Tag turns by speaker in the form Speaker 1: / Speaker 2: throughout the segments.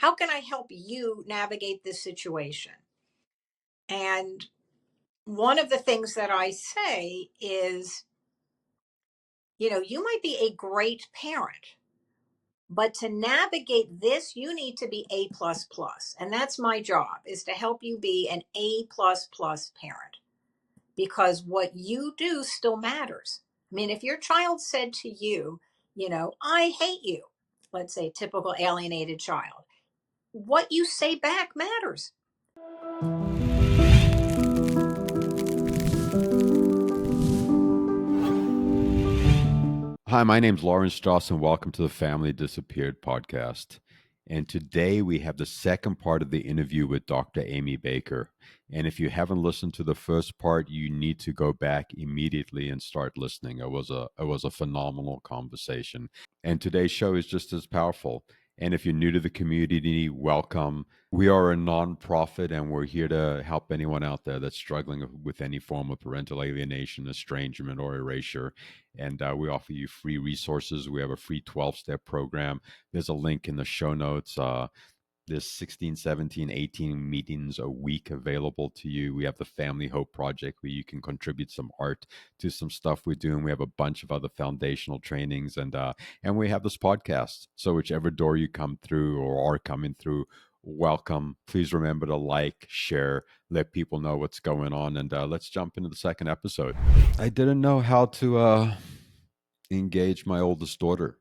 Speaker 1: how can I help you navigate this situation? And one of the things that I say is, you might be a great parent, but to navigate this, you need to be A plus plus. And that's my job, is to help you be an A plus plus parent, because what you do still matters. I mean, if your child said to you, I hate you, let's say typical alienated child, what you say back matters.
Speaker 2: Hi, my name's Lawrence Strauss, and welcome to the Family Disappeared podcast. And today we have the second part of the interview with Dr. Amy Baker. And if you haven't listened to the first part, you need to go back immediately and start listening. It was a phenomenal conversation. And today's show is just as powerful. And if you're new to the community, welcome. We are a nonprofit, and we're here to help anyone out there that's struggling with any form of parental alienation, estrangement, or erasure. And we offer you free resources. We have a free 12-step program. There's a link in the show notes. There's 16, 17, 18 meetings a week available to you. We have the Family Hope Project, where you can contribute some art to some stuff we're doing. We have a bunch of other foundational trainings, and we have this podcast. So whichever door you come through or are coming through, welcome. Please remember to like, share, let people know what's going on, and let's jump into the second episode. I didn't know how to engage my oldest daughter,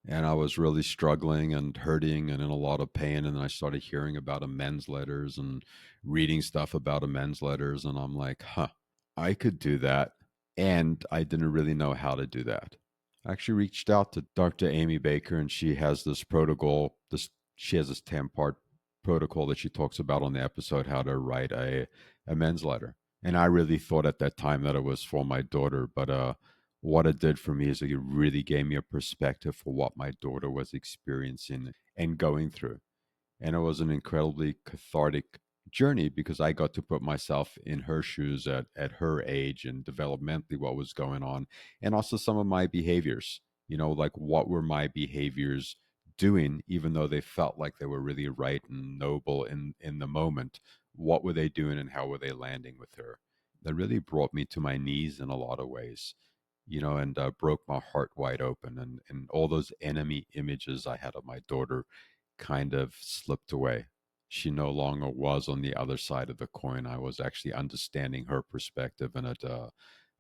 Speaker 2: and I was really struggling and hurting and in a lot of pain. And then I started hearing about amends letters and reading stuff about amends letters, and I'm like, I could do that. And I didn't really know how to do that. I actually reached out to Dr. Amy Baker, and she has this protocol. She has this 10-part protocol that she talks about on the episode, how to write a amends letter. And I really thought at that time that it was for my daughter, but what it did for me is it really gave me a perspective for what my daughter was experiencing and going through. And it was an incredibly cathartic journey, because I got to put myself in her shoes at her age and developmentally what was going on, and also some of my behaviors, like what were my behaviors doing, even though they felt like they were really right and noble in the moment. What were they doing and how were they landing with her? That really brought me to my knees in a lot of ways, and broke my heart wide open. And all those enemy images I had of my daughter kind of slipped away. She no longer was on the other side of the coin. I was actually understanding her perspective, and it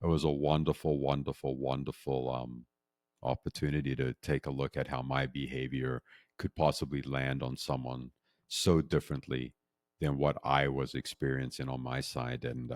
Speaker 2: was a wonderful, wonderful, wonderful opportunity to take a look at how my behavior could possibly land on someone so differently than what I was experiencing on my side. And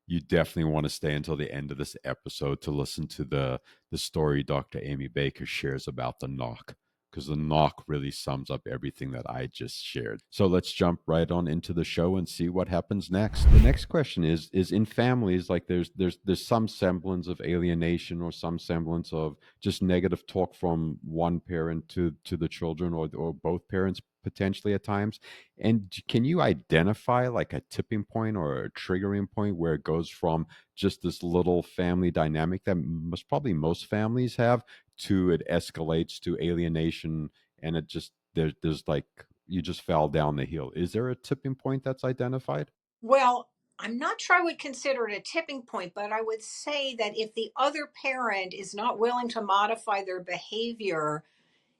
Speaker 2: you definitely want to stay until the end of this episode to listen to the story Dr. Amy Baker shares about the knock, because the knock really sums up everything that I just shared. So let's jump right on into the show and see what happens next. The next question is in families, like there's some semblance of alienation or some semblance of just negative talk from one parent to the children, or both parents potentially at times. And can you identify like a tipping point or a triggering point where it goes from just this little family dynamic that most families have, to it escalates to alienation, and it just there's like you just fell down the hill? Is there a tipping point that's identified?
Speaker 1: Well, I'm not sure I would consider it a tipping point, but I would say that if the other parent is not willing to modify their behavior,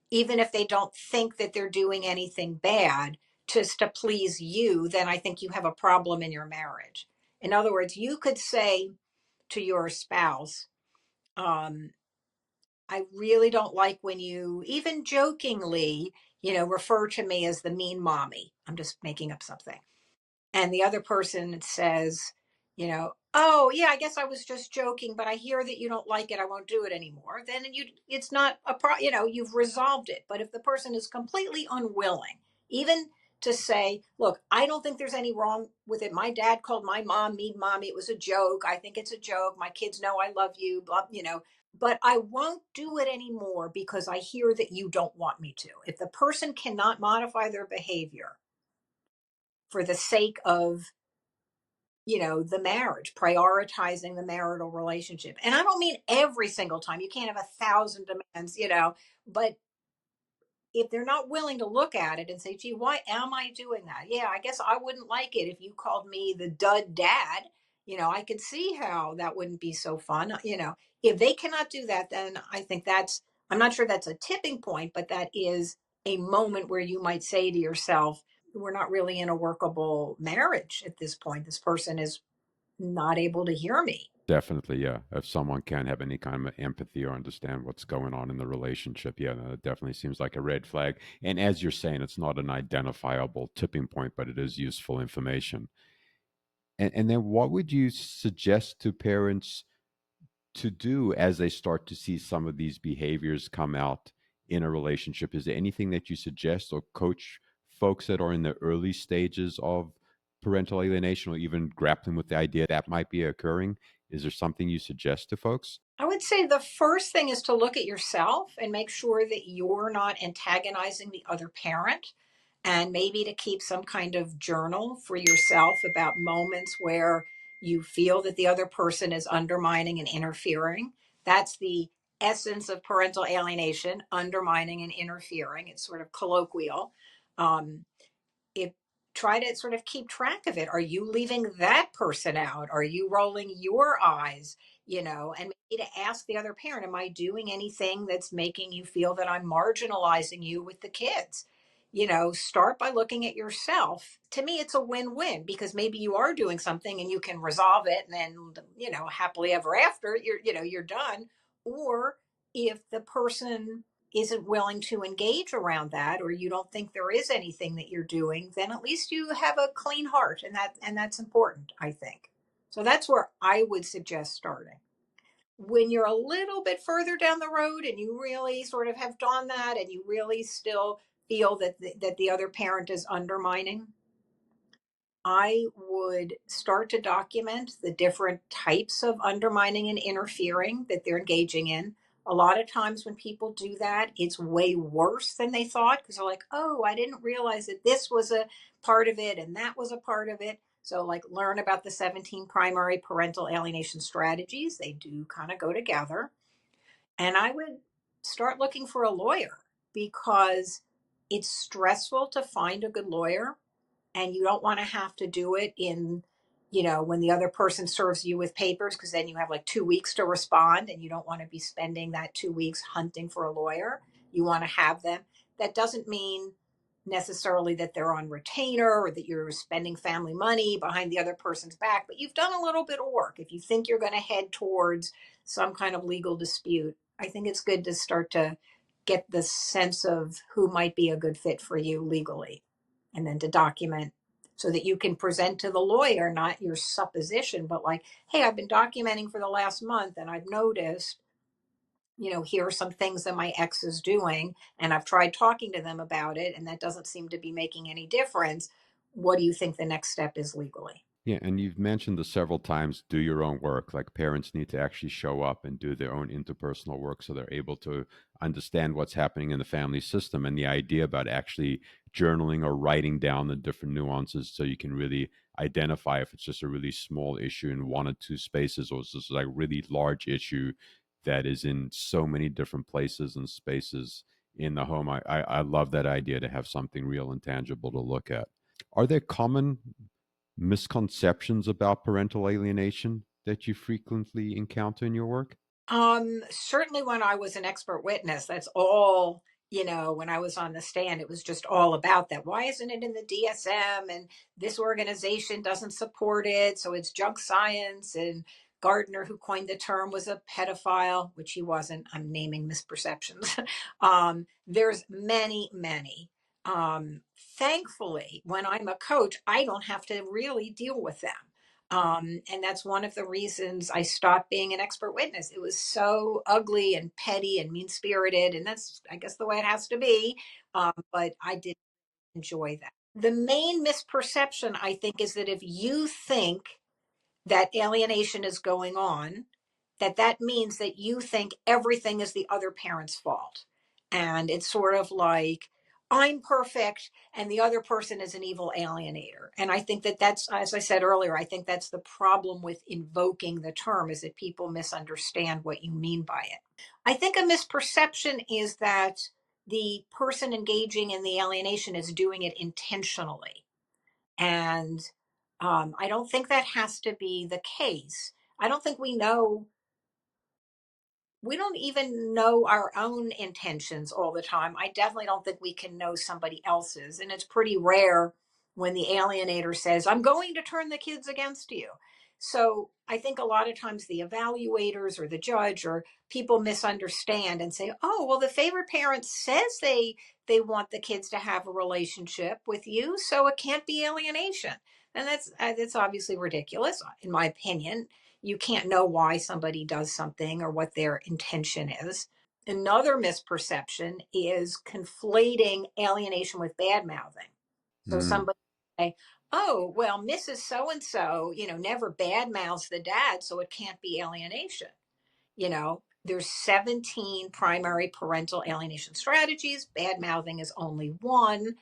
Speaker 1: even if they don't think that they're doing anything bad, just to please you, then I think you have a problem in your marriage. In other words, you could say to your spouse, um, I really don't like when you, even jokingly, refer to me as the mean mommy. I'm just making up something. And the other person says, oh yeah, I guess I was just joking, but I hear that you don't like it, I won't do it anymore. Then it's not you've resolved it. But if the person is completely unwilling, even to say, look, I don't think there's any wrong with it, my dad called my mom mean mommy, it was a joke, I think it's a joke, my kids know I love you, blah, but I won't do it anymore because I hear that you don't want me to. If the person cannot modify their behavior for the sake of the marriage, prioritizing the marital relationship. And I don't mean every single time. You can't have 1,000 demands, but if they're not willing to look at it and say, gee, why am I doing that? Yeah, I guess I wouldn't like it if you called me the dud dad. I could see how that wouldn't be so fun. If they cannot do that, then I think I'm not sure that's a tipping point, but that is a moment where you might say to yourself, we're not really in a workable marriage at this point. This person is not able to hear me.
Speaker 2: Definitely, yeah. If someone can't have any kind of empathy or understand what's going on in the relationship, yeah, no, it definitely seems like a red flag. And as you're saying, it's not an identifiable tipping point, but it is useful information. And then what would you suggest to parents to do as they start to see some of these behaviors come out in a relationship? Is there anything that you suggest or coach folks that are in the early stages of parental alienation or even grappling with the idea that might be occurring? Is there something you suggest to folks?
Speaker 1: I would say the first thing is to look at yourself and make sure that you're not antagonizing the other parent, and maybe to keep some kind of journal for yourself about moments where you feel that the other person is undermining and interfering. That's the essence of parental alienation: undermining and interfering. It's sort of colloquial. Um, if Try to sort of keep track of it. Are you leaving that person out? Are you rolling your eyes? And maybe to ask the other parent, am I doing anything that's making you feel that I'm marginalizing you with the kids? Start by looking at yourself. To me, it's a win-win, because maybe you are doing something and you can resolve it, and then, happily ever after, you're done. Or if the person isn't willing to engage around that, or you don't think there is anything that you're doing, then at least you have a clean heart, and that's important, I think. So that's where I would suggest starting. When you're a little bit further down the road and you really sort of have done that, and you really still feel that the other parent is undermining, I would start to document the different types of undermining and interfering that they're engaging in. A lot of times when people do that, it's way worse than they thought, because they're like, oh, I didn't realize that this was a part of it and that was a part of it. So, like, learn about the 17 primary parental alienation strategies. They do kind of go together. And I would start looking for a lawyer, because it's stressful to find a good lawyer, and you don't want to have to do it when the other person serves you with papers, because then you have like 2 weeks to respond, and you don't want to be spending that 2 weeks hunting for a lawyer. You want to have them. That doesn't mean necessarily that they're on retainer or that you're spending family money behind the other person's back, but you've done a little bit of work. If you think you're going to head towards some kind of legal dispute, I think it's good to start to get the sense of who might be a good fit for you legally, and then to document so that you can present to the lawyer not your supposition, but like, hey, I've been documenting for the last month and I've noticed, here are some things that my ex is doing, and I've tried talking to them about it, and that doesn't seem to be making any difference. What do you think the next step is legally?
Speaker 2: Yeah, and you've mentioned this several times, do your own work. Like parents need to actually show up and do their own interpersonal work so they're able to understand what's happening in the family system. And the idea about actually journaling or writing down the different nuances so you can really identify if it's just a really small issue in one or two spaces, or it's just like a really large issue that is in so many different places and spaces in the home. I love that idea to have something real and tangible to look at. Are there common misconceptions about parental alienation that you frequently encounter in your work?
Speaker 1: Certainly when I was an expert witness, that's all, when I was on the stand, it was just all about that. Why isn't it in the DSM? And this organization doesn't support it. So it's junk science. And Gardner, who coined the term, was a pedophile, which he wasn't. I'm naming misperceptions. There's many, many. Thankfully, when I'm a coach, I don't have to really deal with them. And that's one of the reasons I stopped being an expert witness. It was so ugly and petty and mean spirited. And that's, I guess, the way it has to be. But I did enjoy that. The main misperception, I think, is that if you think that alienation is going on, that means that you think everything is the other parent's fault. And it's sort of like, I'm perfect and the other person is an evil alienator. And I think that that's, as I said earlier, I think that's the problem with invoking the term, is that people misunderstand what you mean by it. I think a misperception is that the person engaging in the alienation is doing it intentionally. And I don't think that has to be the case. I don't think we don't even know our own intentions all the time. I definitely don't think we can know somebody else's. And it's pretty rare when the alienator says, I'm going to turn the kids against you. So I think a lot of times the evaluators or the judge or people misunderstand and say, oh, well, the favorite parent says they want the kids to have a relationship with you, so it can't be alienation. And that's obviously ridiculous, in my opinion. You can't know why somebody does something or what their intention is. Another misperception is conflating alienation with bad mouthing. So
Speaker 2: Mm.
Speaker 1: somebody say, "Oh, well, Mrs. So and so, never bad mouths the dad, so it can't be alienation." There's 17 primary parental alienation strategies. Bad mouthing is only one,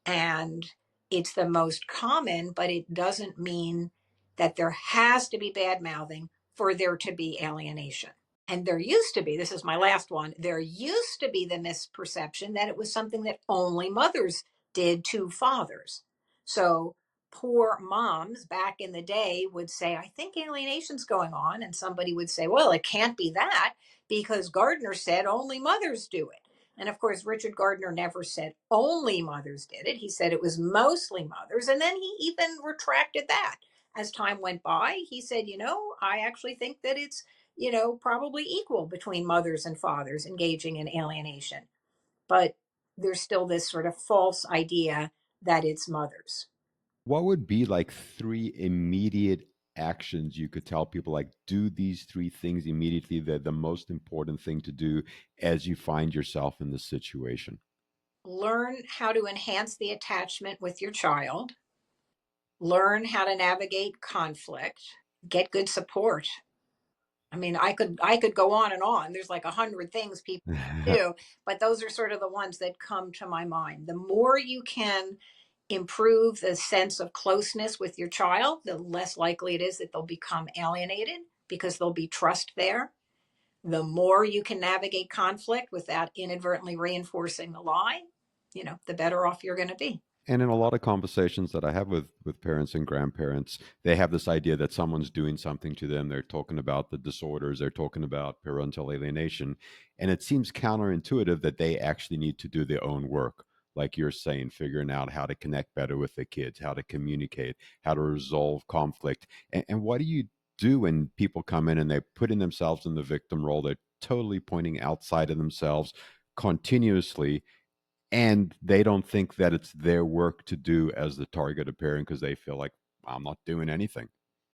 Speaker 1: and it's the most common, but it doesn't mean that there has to be bad mouthing for there to be alienation. And there used to be, this is my last one, there used to be the misperception that it was something that only mothers did to fathers. So poor moms back in the day would say, I think alienation's going on. And somebody would say, well, it can't be that because Gardner said only mothers do it. And of course, Richard Gardner never said only mothers did it. He said it was mostly mothers. And then he even retracted that. As time went by, he said, I actually think that it's probably equal between mothers and fathers engaging in alienation. But there's still this sort of false idea that it's mothers.
Speaker 2: What would be like three immediate actions you could tell people, like, do these three things immediately? They're the most important thing to do as you find yourself in this situation.
Speaker 1: Learn how to enhance the attachment with your child, learn how to navigate conflict, get good support. I mean, I could go on and on. There's like 100 things people do, but those are sort of the ones that come to my mind. The more you can improve the sense of closeness with your child, the less likely it is that they'll become alienated because there'll be trust there. The more you can navigate conflict without inadvertently reinforcing the lie, the better off you're going to be.
Speaker 2: And in a lot of conversations that I have with parents and grandparents, they have this idea that someone's doing something to them. They're talking about the disorders, they're talking about parental alienation. And it seems counterintuitive that they actually need to do their own work. Like you're saying, figuring out how to connect better with the kids, how to communicate, how to resolve conflict. And what do you do when people come in and they're putting themselves in the victim role? They're totally pointing outside of themselves continuously, and they don't think that it's their work to do as the targeted parent because they feel like, I'm not doing anything.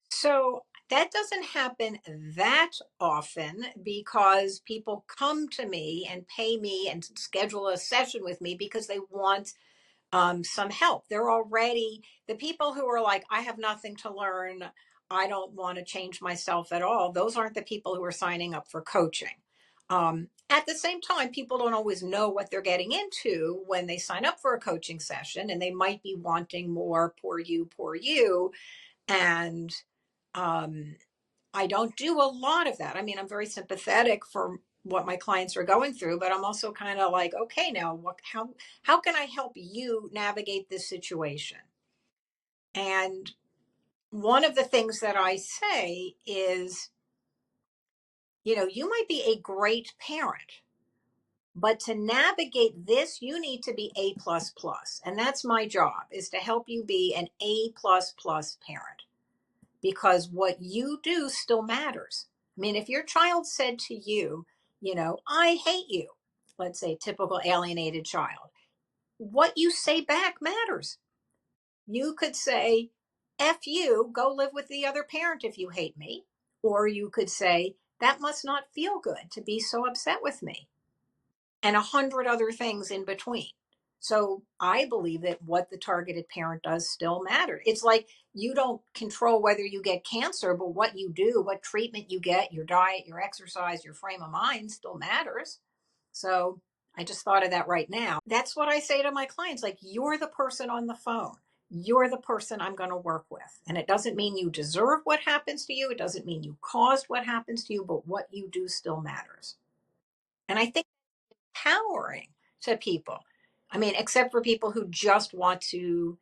Speaker 1: So that doesn't happen that often because people come to me and pay me and schedule a session with me because they want some help. They're already the people who are like, I have nothing to learn. I don't want to change myself at all. Those aren't the people who are signing up for coaching. At the same time, people don't always know what they're getting into when they sign up for a coaching session, and they might be wanting more poor you, poor you. And um, I don't do a lot of that. I mean, I'm very sympathetic for what my clients are going through, but I'm also kind of like, okay, now how can I help you navigate this situation? And one of the things that I say is, you might be a great parent, but to navigate this, you need to be A plus plus. And that's my job, is to help you be an A plus plus parent, because what you do still matters. I mean, if your child said to you, I hate you, let's say typical alienated child, what you say back matters. You could say, F you, go live with the other parent if you hate me. Or you could say, that must not feel good to be so upset with me, and 100 other things in between. So I believe that what the targeted parent does still matter. It's like you don't control whether you get cancer, but what you do, what treatment you get, your diet, your exercise, your frame of mind still matters. So I just thought of that right now. That's what I say to my clients, like, you're the person on the phone. You're the person I'm going to work with. And it doesn't mean you deserve what happens to you. It doesn't mean you caused what happens to you, but what you do still matters. And I think empowering to people. I mean, except for people who just want to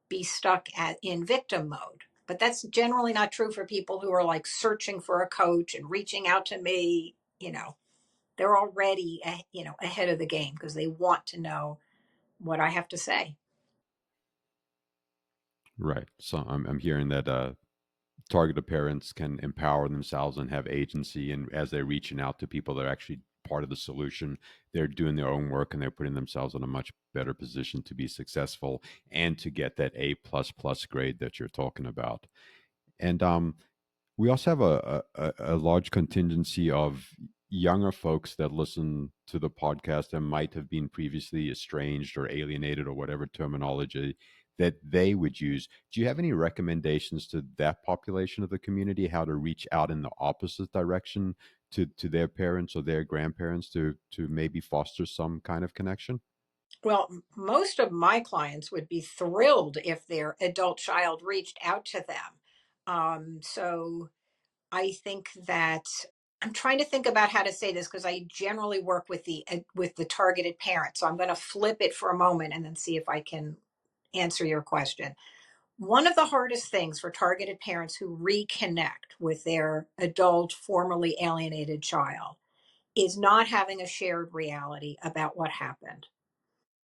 Speaker 1: be stuck in victim mode. But that's generally not true for people who are like searching for a coach and reaching out to me. They're already ahead of the game because they want to know what I have to say.
Speaker 2: Right. So I'm hearing that targeted parents can empower themselves and have agency, and as they're reaching out to people that are actually part of the solution, they're doing their own work and they're putting themselves in a much better position to be successful and to get that A++ grade that you're talking about. And we also have a large contingency of younger folks that listen to the podcast and might have been previously estranged or alienated or whatever terminology that they would use. Do you have any recommendations to that population of the community, how to reach out in the opposite direction to their parents or their grandparents to maybe foster some kind of connection?
Speaker 1: Well, most of my clients would be thrilled if their adult child reached out to them. So I think that I'm trying to think about how to say this because I generally work with the targeted parent. So I'm going to flip it for a moment and then see if I can answer your question. One of the hardest things for targeted parents who reconnect with their adult, formerly alienated child is not having a shared reality about what happened.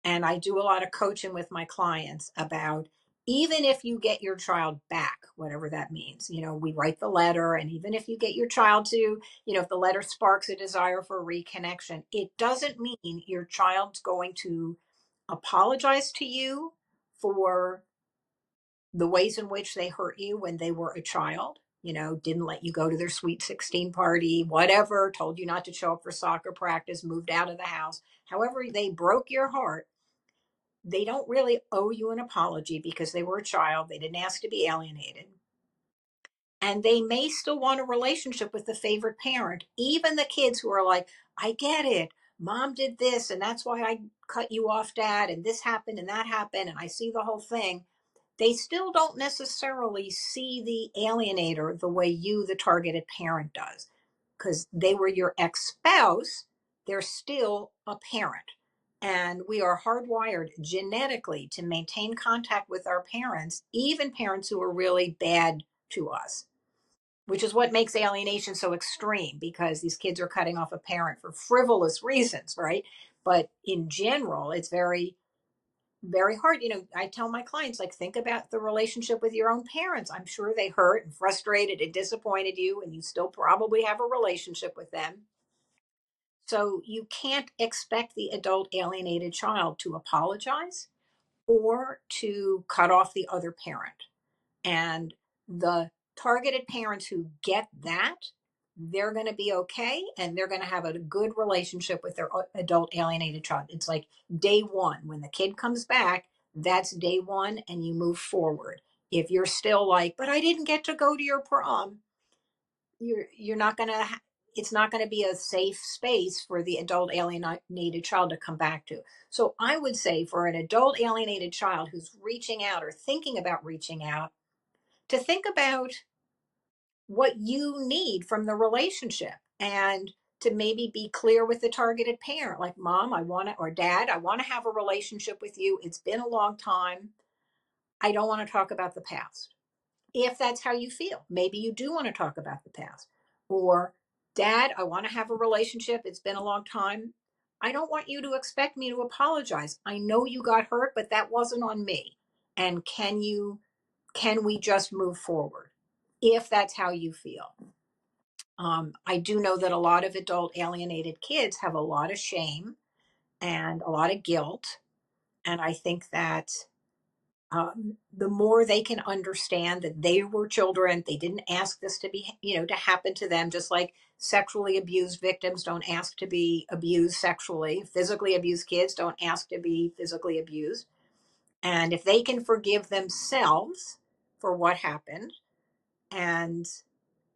Speaker 1: And I do a lot of coaching with my clients about even if you get your child back, whatever that means, we write the letter. And even if you get your child to, if the letter sparks a desire for reconnection, it doesn't mean your child's going to apologize to you for the ways in which they hurt you when they were a child, didn't let you go to their sweet 16 party, whatever, told you not to show up for soccer practice, moved out of the house. However, they broke your heart. They don't really owe you an apology because they were a child. They didn't ask to be alienated. And they may still want a relationship with the favorite parent, even the kids who are like, I get it. Mom did this, and that's why I cut you off, dad, and this happened and that happened, and I see the whole thing. They still don't necessarily see the alienator the way you, the targeted parent, does. Because they were your ex spouse, they're still a parent. And we are hardwired genetically to maintain contact with our parents, even parents who are really bad to us, which is what makes alienation so extreme because these kids are cutting off a parent for frivolous reasons, right? But in general, it's very very hard. I tell my clients, like, think about the relationship with your own parents. I'm sure they hurt and frustrated and disappointed you, and you still probably have a relationship with them. So you can't expect the adult alienated child to apologize or to cut off the other parent. And the targeted parents who get that, they're going to be okay and they're going to have a good relationship with their adult alienated child. It's like day one. When the kid comes back, that's day one and you move forward. If you're still like, but I didn't get to go to your prom, you're not going to it's not going to be a safe space for the adult alienated child to come back to. So I would say for an adult alienated child who's reaching out or thinking about reaching out, to think about what you need from the relationship and to maybe be clear with the targeted parent, like, mom, I want to, or dad, I want to have a relationship with you. It's been a long time. I don't want to talk about the past. If that's how you feel, maybe you do want to talk about the past. Or, dad, I want to have a relationship. It's been a long time. I don't want you to expect me to apologize. I know you got hurt, but that wasn't on me. And can we just move forward if that's how you feel? I do know that a lot of adult alienated kids have a lot of shame and a lot of guilt. And I think that the more they can understand that they were children, they didn't ask this to be, to happen to them, just like sexually abused victims don't ask to be abused sexually. Physically abused kids don't ask to be physically abused. And if they can forgive themselves for what happened and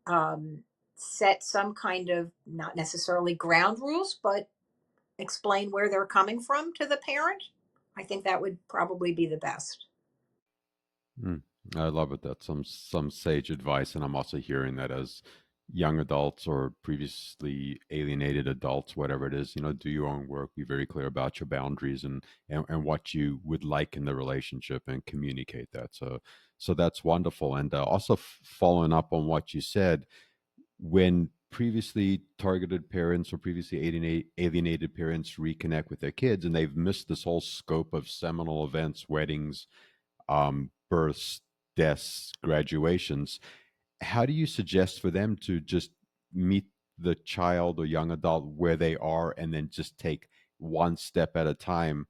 Speaker 1: um, set some kind of, not necessarily ground rules, but explain where they're coming from to the parent, I think that would probably be the best.
Speaker 2: Mm, I love it. That's some sage advice, and I'm also hearing that as young adults or previously alienated adults, whatever it is, do your own work, be very clear about your boundaries and what you would like in the relationship and communicate that. So that's wonderful. And also following up on what you said, when previously targeted parents or previously alienated parents reconnect with their kids and they've missed this whole scope of seminal events, weddings, births, deaths, graduations, how do you suggest for them to just meet the child or young adult where they are and then just take one step at a time,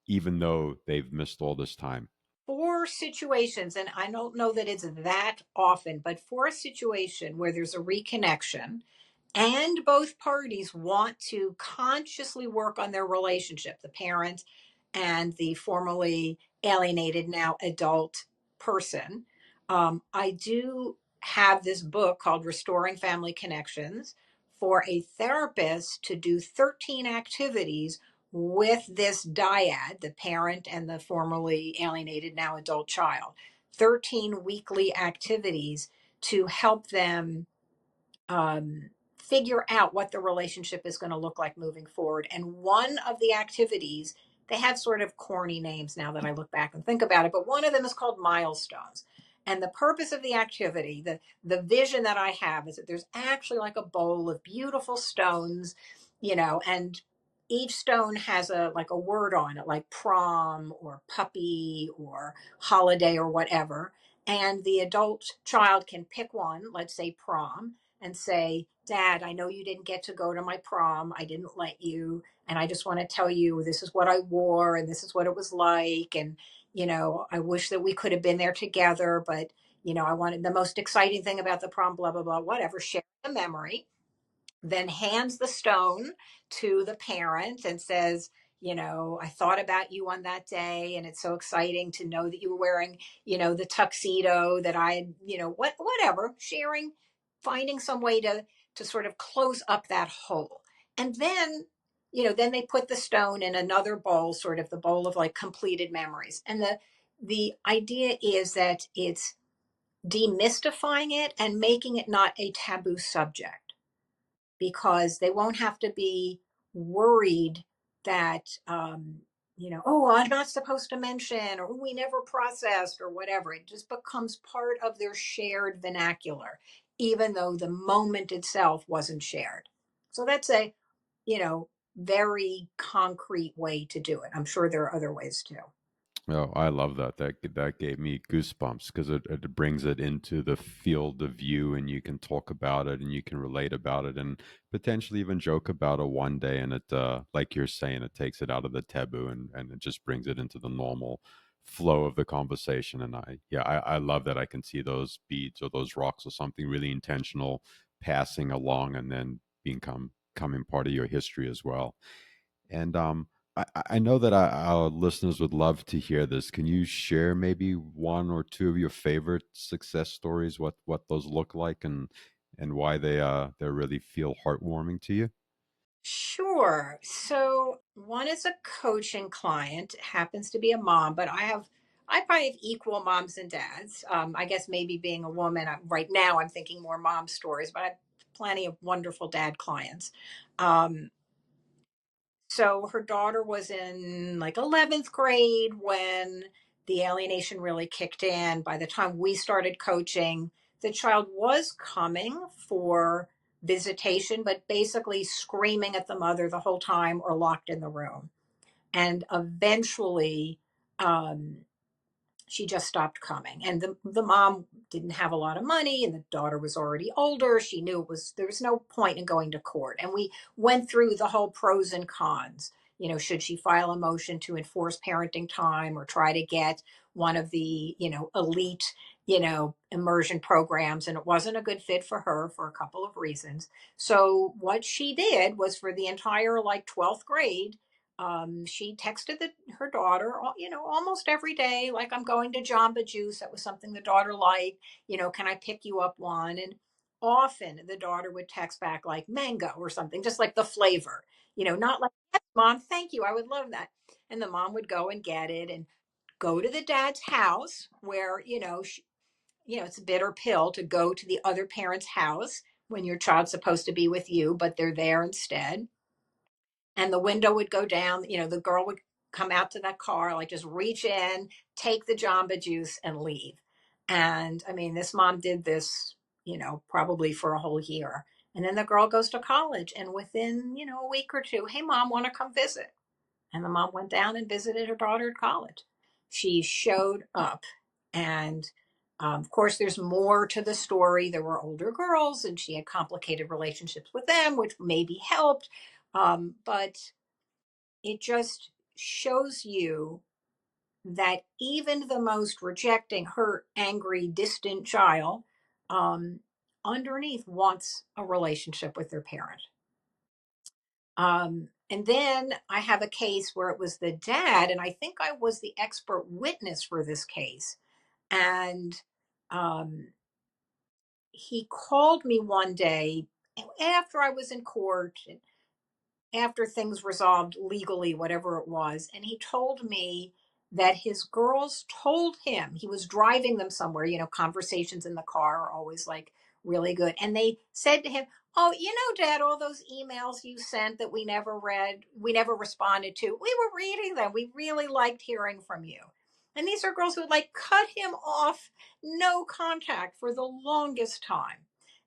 Speaker 2: even though they've missed all this time?
Speaker 1: For situations, and I don't know that it's that often, but for a situation where there's a reconnection and both parties want to consciously work on their relationship, the parent and the formerly alienated, now adult person, I do have this book called Restoring Family Connections for a therapist to do 13 activities with this dyad, the parent and the formerly alienated, now adult child. 13 weekly activities to help them figure out what the relationship is going to look like moving forward. And one of the activities, they have sort of corny names now that I look back and think about it, but one of them is called milestones. And the purpose of the activity, the vision that I have is that there's actually like a bowl of beautiful stones, and each stone has a like a word on it, like prom or puppy or holiday or whatever. And the adult child can pick one, let's say prom, and say, Dad, I know you didn't get to go to my prom. I didn't let you. And I just want to tell you this is what I wore and this is what it was like. And, I wish that we could have been there together. But, I wanted the most exciting thing about the prom, blah, blah, blah, whatever, share the memory, then hands the stone to the parent and says, I thought about you on that day, and it's so exciting to know that you were wearing, the tuxedo that I, whatever, sharing, finding some way to sort of close up that hole. And then they put the stone in another bowl, sort of the bowl of like completed memories. And the idea is that it's demystifying it and making it not a taboo subject, because they won't have to be worried that oh, I'm not supposed to mention, or we never processed, or whatever. It just becomes part of their shared vernacular, even though the moment itself wasn't shared. So that's a you know very concrete way to do it. I'm sure there are other ways too.
Speaker 2: Oh, I love that. That gave me goosebumps because it brings it into the field of view, and you can talk about it, and you can relate about it, and potentially even joke about it one day. And it, like you're saying, it takes it out of the taboo, and it just brings it into the normal flow of the conversation. And I love that. I can see those beads or those rocks or something really intentional passing along, and then becoming part of your history as well. And I know that our listeners would love to hear this. Can you share maybe one or two of your favorite success stories? What those look like, and why they really feel heartwarming to you?
Speaker 1: Sure. So one is a coaching client, happens to be a mom, but I probably have equal moms and dads. I guess maybe being a woman, right now I'm thinking more mom stories, but I have plenty of wonderful dad clients. Um, so her daughter was in like 11th grade when the alienation really kicked in. By the time we started coaching, the child was coming for visitation, but basically screaming at the mother the whole time or locked in the room. And eventually, um, she just stopped coming. And the mom didn't have a lot of money, and the daughter was already older. She knew there was no point in going to court. And we went through the whole pros and cons. Should she file a motion to enforce parenting time or try to get one of the, elite, immersion programs? And it wasn't a good fit for her for a couple of reasons. So what she did was, for the entire like 12th grade, she texted her daughter, almost every day, like, I'm going to Jamba Juice. That was something the daughter liked. Can I pick you up one? And often the daughter would text back like mango or something, just like the flavor, not like, yes, Mom, thank you, I would love that. And the mom would go and get it and go to the dad's house where, it's a bitter pill to go to the other parent's house when your child's supposed to be with you, but they're there instead. And the window would go down, the girl would come out to that car, like just reach in, take the Jamba Juice and leave. And I mean, this mom did this, probably for a whole year. And then the girl goes to college, and within, a week or two, hey, mom, want to come visit? And the mom went down and visited her daughter at college. She showed up. And of course, there's more to the story. There were older girls, and she had complicated relationships with them, which maybe helped. But it just shows you that even the most rejecting, hurt, angry, distant child um, underneath wants a relationship with their parent. And then I have a case where it was the dad, and I think I was the expert witness for this case. And um, he called me one day after I was in court, after things resolved legally, whatever it was. And he told me that his girls told him he was driving them somewhere. Conversations in the car are always like really good. And they said to him, oh, Dad, all those emails you sent that we never read, we never responded to, we were reading them. We really liked hearing from you. And these are girls who would like cut him off, no contact for the longest time.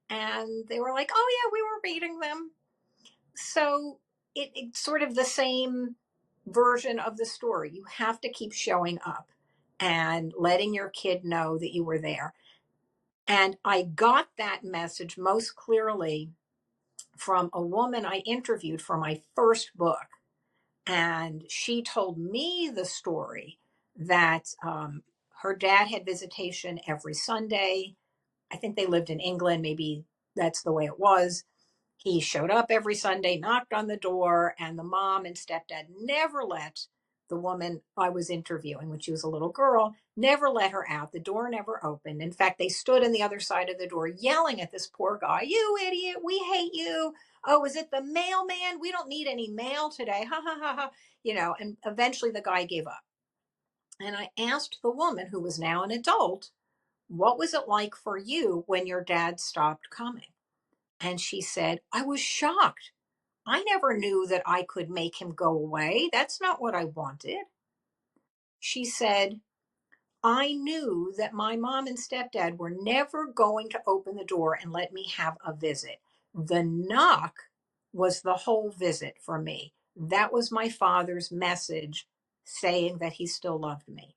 Speaker 1: And they were like, oh, yeah, we were reading them. So it's sort of the same version of the story. You have to keep showing up and letting your kid know that you were there. And I got that message most clearly from a woman I interviewed for my first book. And she told me the story that her dad had visitation every Sunday. I think they lived in England. Maybe that's the way it was. He showed up every Sunday, knocked on the door, and the mom and stepdad never let the woman I was interviewing when she was a little girl, never let her out. The door never opened. In fact, they stood on the other side of the door yelling at this poor guy, you idiot, we hate you. Oh, is it the mailman? We don't need any mail today. Ha ha ha ha. And eventually the guy gave up. And I asked the woman, who was now an adult, what was it like for you when your dad stopped coming? And she said, I was shocked. I never knew that I could make him go away. That's not what I wanted. She said, I knew that my mom and stepdad were never going to open the door and let me have a visit. The knock was the whole visit for me. That was my father's message saying that he still loved me.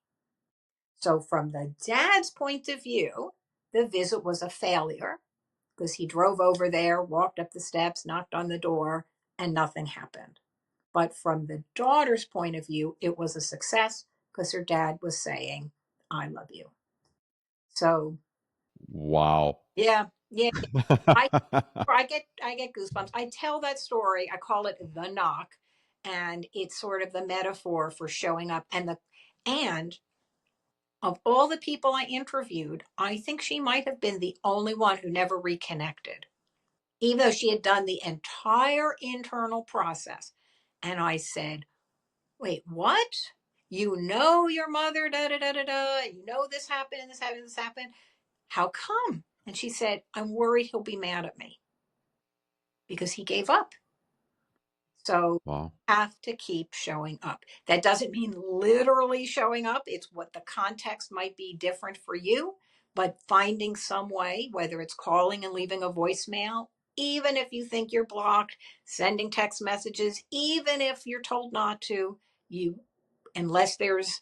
Speaker 1: So, from the dad's point of view, the visit was a failure because he drove over there, walked up the steps, knocked on the door, and nothing happened. But from the daughter's point of view, it was a success because her dad was saying, I love you. So
Speaker 2: Wow.
Speaker 1: yeah, yeah. I get goosebumps. I tell that story, I call it the knock, and it's sort of the metaphor for showing up. And of all the people I interviewed, I think she might have been the only one who never reconnected, even though she had done the entire internal process. And I said, wait, what? Your mother, da da da da da. This happened and this happened and this happened. How come? And she said, I'm worried he'll be mad at me because he gave up. So
Speaker 2: Wow.
Speaker 1: have to keep showing up. That doesn't mean literally showing up. It's what the context might be different for you, but finding some way, whether it's calling and leaving a voicemail, even if you think you're blocked, sending text messages, even if you're told not to, unless there's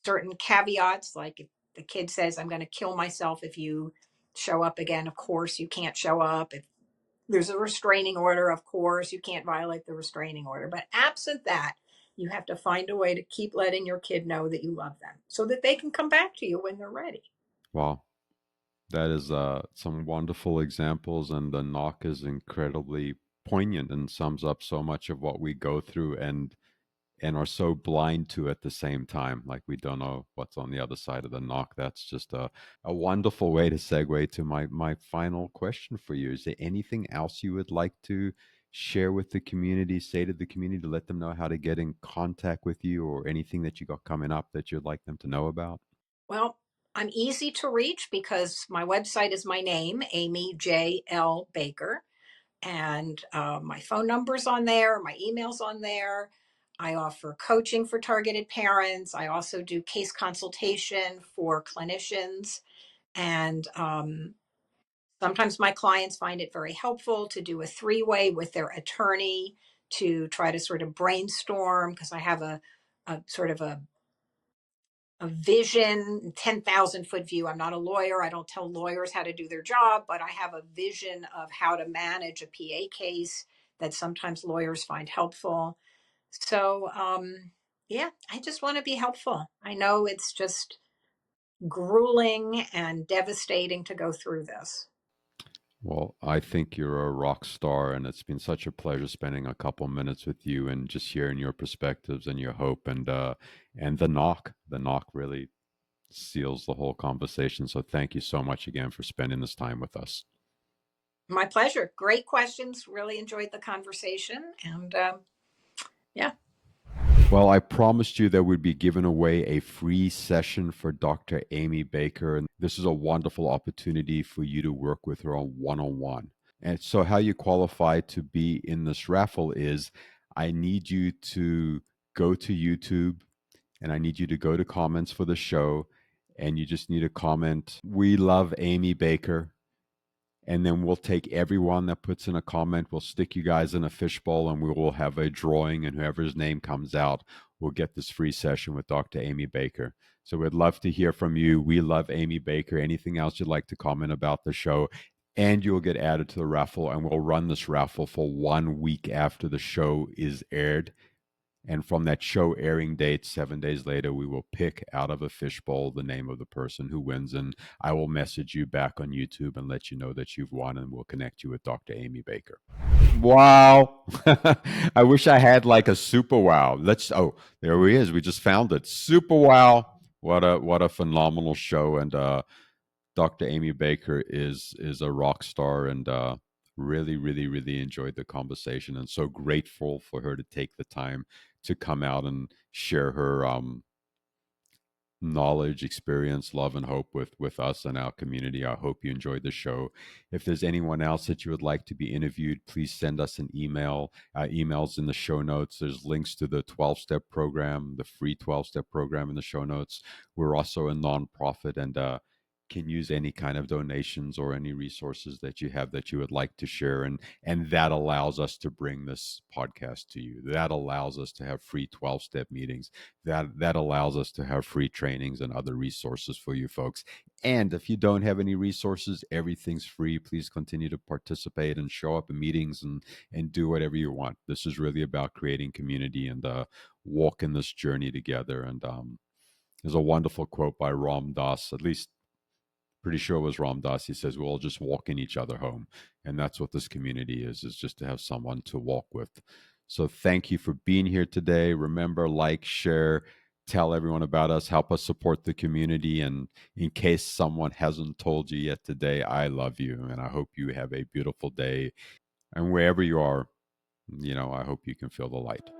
Speaker 1: certain caveats, like if the kid says, I'm going to kill myself if you show up again, of course you can't show up. If there's a restraining order, of course you can't violate the restraining order. But absent that, you have to find a way to keep letting your kid know that you love them so that they can come back to you when they're ready.
Speaker 2: Wow. That is some wonderful examples, and the knock is incredibly poignant and sums up so much of what we go through and are so blind to at the same time. Like we don't know what's on the other side of the knock. That's just a wonderful way to segue to my final question for you. Is there anything else you would like to share with the community, say to the community, to let them know how to get in contact with you, or anything that you got coming up that you'd like them to know about?
Speaker 1: Well, I'm easy to reach because my website is my name, Amy J. L. Baker, and my phone number's on there, my email's on there. I offer coaching for targeted parents. I also do case consultation for clinicians. And sometimes my clients find it very helpful to do a three-way with their attorney to try to sort of brainstorm, because I have a sort of a vision, 10,000-foot view. I'm not a lawyer. I don't tell lawyers how to do their job, but I have a vision of how to manage a PA case that sometimes lawyers find helpful. So, yeah, I just want to be helpful. I know it's just grueling and devastating to go through this.
Speaker 2: Well, I think you're a rock star, and it's been such a pleasure spending a couple minutes with you and just hearing your perspectives and your hope and the knock really seals the whole conversation. So thank you so much again for spending this time with us.
Speaker 1: My pleasure. Great questions. Really enjoyed the conversation. And yeah.
Speaker 2: Well, I promised you that we'd be giving away a free session for Dr. Amy Baker, and this is a wonderful opportunity for you to work with her on one-on-one. And so how you qualify to be in this raffle is I need you to go to YouTube and I need you to go to comments for the show, and you just need to comment, "We love Amy Baker." And then we'll take everyone that puts in a comment. We'll stick you guys in a fishbowl, and we will have a drawing, and whoever's name comes out will get this free session with Dr. Amy Baker. So we'd love to hear from you. We love Amy Baker. Anything else you'd like to comment about the show, and you'll get added to the raffle, and we'll run this raffle for 1 week after the show is aired. And from that show airing date, 7 days later, we will pick out of a fishbowl the name of the person who wins. And I will message you back on YouTube and let you know that you've won, and we'll connect you with Dr. Amy Baker. Wow. I wish I had like a super wow. There he is. We just found it. Super wow. What a phenomenal show. And Dr. Amy Baker is a rock star, and really, really, really enjoyed the conversation, and so grateful for her to take the time to come out and share her knowledge, experience, love, and hope with us and our community. I hope you enjoyed the show. If there's anyone else that you would like to be interviewed, please send us an email. Emails in the show notes. There's links to the 12-step program, the free 12-step program in the show notes. We're also a nonprofit, and can use any kind of donations or any resources that you have that you would like to share, and that allows us to bring this podcast to you. That allows us to have free 12-step meetings. That allows us to have free trainings and other resources for you folks. And if you don't have any resources, everything's free. Please continue to participate and show up in meetings and do whatever you want. This is really about creating community and walking this journey together. And there's a wonderful quote by Ram Dass, at least pretty sure it was Ram Dass. He says, we're all just walking each other home. And that's what this community is just to have someone to walk with. So thank you for being here today. Remember, like, share, tell everyone about us, help us support the community. And in case someone hasn't told you yet today, I love you. And I hope you have a beautiful day. And wherever you are, I hope you can feel the light.